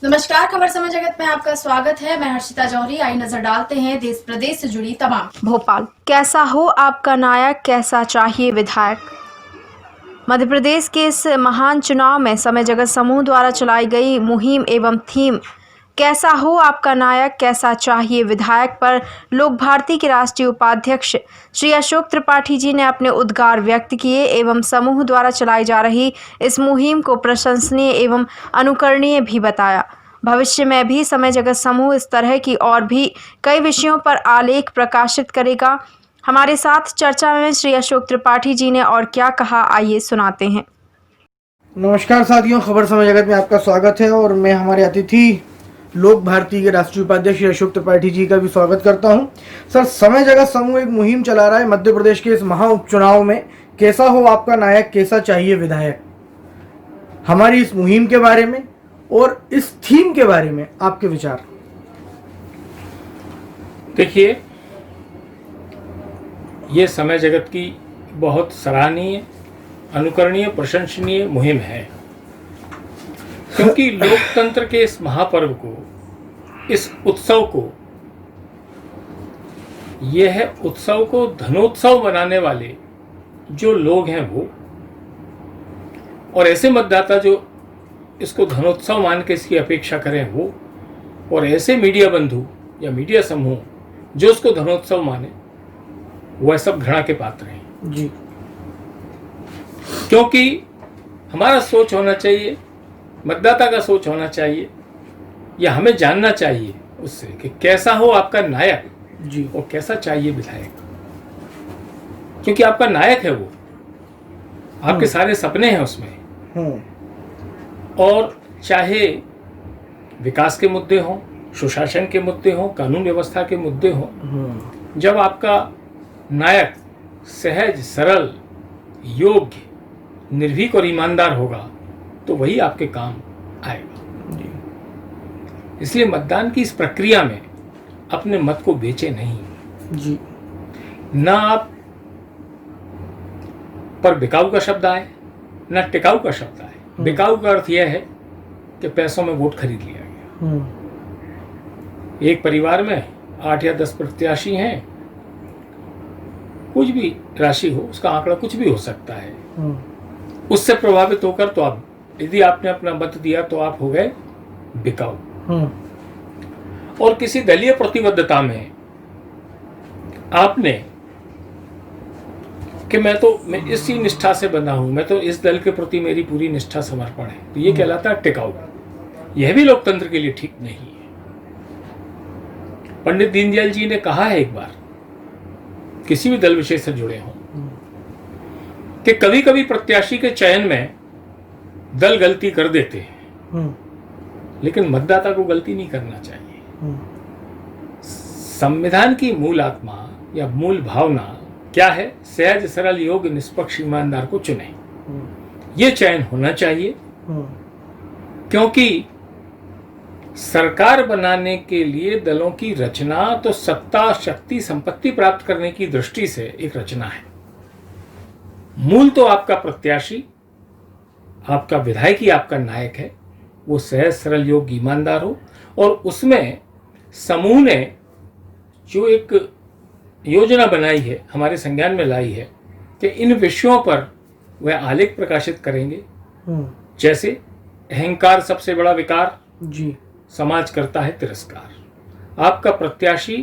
नमस्कार, खबर समय जगत में आपका स्वागत है। मैं हर्षिता जौहरी। आई नजर डालते हैं देश प्रदेश से जुड़ी तमाम। भोपाल, कैसा हो आपका नायक, कैसा चाहिए विधायक। मध्य प्रदेश के इस महान चुनाव में समय जगत समूह द्वारा चलाई गई मुहिम एवं थीम कैसा हो आपका नायक, कैसा चाहिए विधायक पर लोक भारती के राष्ट्रीय उपाध्यक्ष श्री अशोक त्रिपाठी जी ने अपने उद्गार व्यक्त किए एवं समूह द्वारा चलाई जा रही इस मुहिम को प्रशंसनीय एवं अनुकरणीय भी बताया। भविष्य में भी समय जगत समूह इस तरह की और भी कई विषयों पर आलेख प्रकाशित करेगा। हमारे साथ चर्चा में श्री अशोक त्रिपाठी जी ने और क्या कहा, आइए सुनाते हैं। नमस्कार साथियों, खबर समय जगत में आपका स्वागत है और मैं हमारे अतिथि लोक भारती के राष्ट्रीय उपाध्यक्ष श्री अशोक त्रिपाठी जी का भी स्वागत करता हूं। सर, समय जगत समूह एक मुहिम चला रहा है मध्य प्रदेश के इस महा उपचुनाव में, कैसा हो आपका नायक, कैसा चाहिए विधायक। हमारी इस मुहिम के बारे में और इस थीम के बारे में आपके विचार। देखिए, ये समय जगत की बहुत सराहनीय, अनुकरणीय, प्रशंसनीय मुहिम है, क्योंकि लोकतंत्र के इस महापर्व को, इस उत्सव को, यह उत्सव को धनोत्सव बनाने वाले जो लोग हैं वो, और ऐसे मतदाता जो इसको धनोत्सव मान के इसकी अपेक्षा करें वो, और ऐसे मीडिया बंधु या मीडिया समूह जो उसको धनोत्सव माने, वह सब घृणा के पात्र हैं जी। क्योंकि हमारा सोच होना चाहिए, मतदाता का सोच होना चाहिए, या हमें जानना चाहिए उससे कि कैसा हो आपका नायक जी और कैसा चाहिए विधायक। क्योंकि आपका नायक है वो, आपके सारे सपने हैं उसमें। और चाहे विकास के मुद्दे हों, सुशासन के मुद्दे हों, कानून व्यवस्था के मुद्दे हों, जब आपका नायक सहज, सरल, योग्य, निर्भीक और ईमानदार होगा तो वही आपके काम आएगा। इसलिए मतदान की इस प्रक्रिया में अपने मत को बेचे नहीं जी। ना आप पर बिकाऊ का शब्द आए, ना टिकाऊ का शब्द आए। बिकाऊ का अर्थ यह है कि पैसों में वोट खरीद लिया गया। एक परिवार में 8 या 10 प्रत्याशी हैं, कुछ भी राशि हो, उसका आंकड़ा कुछ भी हो सकता है। उससे प्रभावित होकर तो आप, यदि आपने अपना मत दिया तो आप हो गए बिकाऊ। और किसी दलीय प्रतिबद्धता में आपने कि मैं इसी निष्ठा से बंधा हूं, मैं तो इस दल के प्रति मेरी पूरी निष्ठा समर्पण है, तो ये कहलाता है टिकाऊ। यह भी लोकतंत्र के लिए ठीक नहीं है। पंडित दीनदयाल जी ने कहा है एक बार, किसी भी दल विशेष से जुड़े हों, कि कभी कभी प्रत्याशी के चयन में दल गलती कर देते हैं, लेकिन मतदाता को गलती नहीं करना चाहिए। संविधान की मूल आत्मा या मूल भावना क्या है? सहज, सरल, योग्य, निष्पक्ष, ईमानदार को चुने। ये चयन होना चाहिए, क्योंकि सरकार बनाने के लिए दलों की रचना तो सत्ता, शक्ति, संपत्ति प्राप्त करने की दृष्टि से एक रचना है। मूल तो आपका प्रत्याशी, आपका विधायक ही आपका नायक है, वो सहज, सरल, योग्य, ईमानदार हो। और उसमें समूह ने जो एक योजना बनाई है, हमारे संज्ञान में लाई है कि इन विषयों पर वह आलेख प्रकाशित करेंगे। जैसे अहंकार सबसे बड़ा विकार जी, समाज समाज करता है तिरस्कार। आपका प्रत्याशी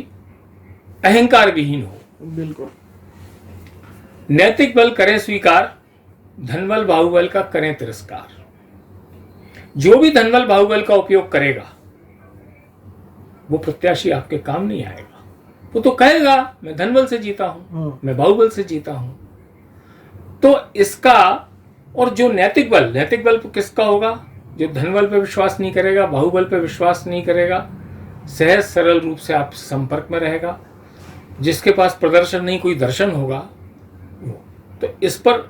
अहंकार विहीन हो। बिल्कुल। नैतिक बल करें स्वीकार, धनबल बाहुबल का करें तिरस्कार। जो भी धनबल बाहुबल का उपयोग करेगा वो प्रत्याशी आपके काम नहीं आएगा। वो तो कहेगा मैं धनबल से जीता हूं, मैं बाहुबल से जीता हूं। तो इसका, और जो नैतिक बल किसका होगा? जो धनबल पे विश्वास नहीं करेगा, बाहुबल पे विश्वास नहीं करेगा, सहज सरल रूप से आप संपर्क में रहेगा, जिसके पास प्रदर्शन नहीं कोई दर्शन होगा। तो इस पर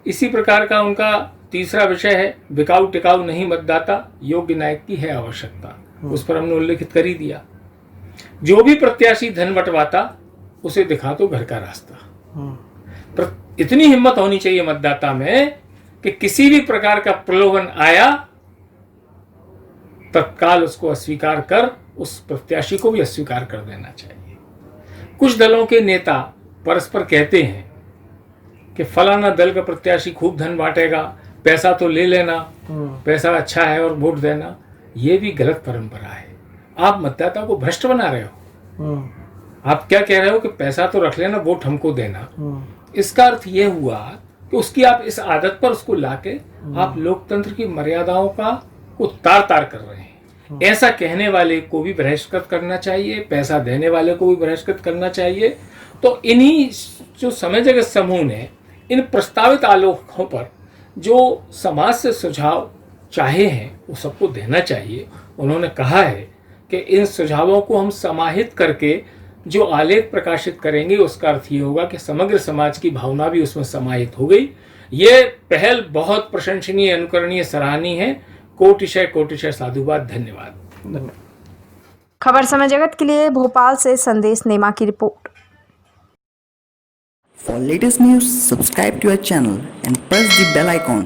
इसी प्रकार का उनका तीसरा विषय है, बिकाऊ टिकाऊ नहीं मतदाता, योग्य नायक की है आवश्यकता। उस पर हमने उल्लेखित कर ही दिया। जो भी प्रत्याशी धन बंटवाता उसे दिखा दो घर का रास्ता। इतनी हिम्मत होनी चाहिए मतदाता में कि किसी भी प्रकार का प्रलोभन आया तत्काल उसको अस्वीकार कर उस प्रत्याशी को भी अस्वीकार कर देना चाहिए। कुछ दलों के नेता परस्पर कहते हैं कि फलाना दल का प्रत्याशी खूब धन बांटेगा, पैसा तो ले लेना, पैसा अच्छा है और वोट देना। ये भी गलत परंपरा है। आप मतदाता को भ्रष्ट बना रहे हो। आप क्या कह रहे हो कि पैसा तो रख लेना, वोट हमको देना। इसका अर्थ ये हुआ कि उसकी आप इस आदत पर उसको लाके आप लोकतंत्र की मर्यादाओं का को तार तार कर रहे हैं। ऐसा कहने वाले को भी बहिष्कृत करना चाहिए, पैसा देने वाले को भी बहिष्कृत करना चाहिए। तो इन्हीं जो समय जगत समूह ने इन प्रस्तावित आलोकों पर जो समाज से सुझाव चाहे हैं वो सबको देना चाहिए। उन्होंने कहा है कि इन सुझावों को हम समाहित करके जो आलेख प्रकाशित करेंगे उसका अर्थ ये होगा कि समग्र समाज की भावना भी उसमें समाहित हो गई। ये पहल बहुत प्रशंसनीय, अनुकरणीय, सराहनीय है। कोटिशय साधुवाद, धन्यवाद। खबर समय जगत के लिए भोपाल से संदेश नेमा की report. For latest news, subscribe to our channel and press the bell icon.